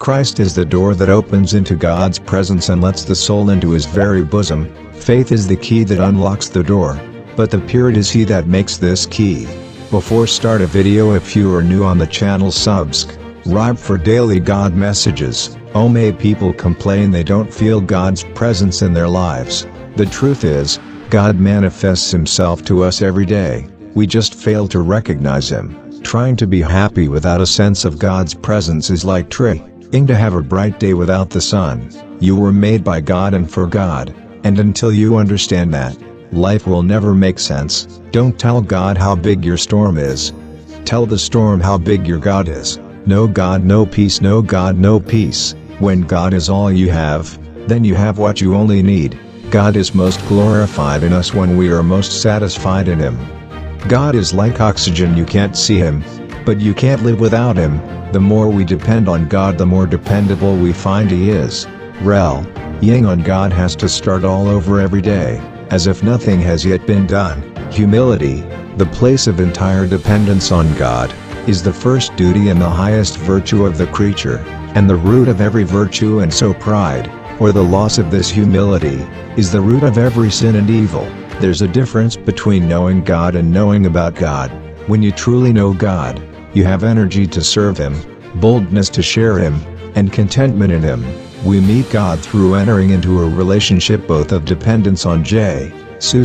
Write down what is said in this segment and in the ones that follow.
Christ is the door that opens into God's presence and lets the soul into his very bosom. Faith is the key that unlocks the door, but the Spirit is he that makes this key. Before start a video, if you are new on the channel, subscribe for daily God messages. Oh, may people complain they don't feel God's presence in their lives. The truth is, God manifests himself to us every day. We just fail to recognize him. Trying to be happy without a sense of God's presence is like trying to have a bright day without the sun. You were made by God and for God, and until you understand that, life will never make sense. Don't tell God how big your storm is. Tell the storm how big your God is. No God, no peace. No God, no peace. When God is all you have, then you have what you only need. God is most glorified in us when we are most satisfied in him. God is like oxygen. You can't see him, but you can't live without him. The more we depend on God, the more dependable we find he is. Relying on God has to start all over every day, as if nothing has yet been done. Humility, the place of entire dependence on God, is the first duty and the highest virtue of the creature, and the root of every virtue, and so pride, or the loss of this humility, is the root of every sin and evil. There's a difference between knowing God and knowing about God. When you truly know God, you have energy to serve him, boldness to share him, and contentment in him. We meet God through entering into a relationship both of dependence on Jesus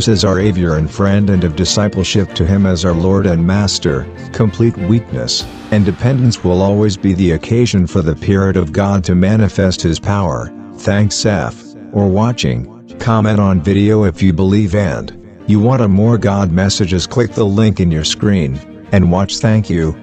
as our Savior and friend, and of discipleship to him as our Lord and Master. Complete weakness and dependence will always be the occasion for the Spirit of God to manifest his power. Thanks for watching. Comment on video if you believe and you want a more God messages. Click the link in your screen and watch. Thank you.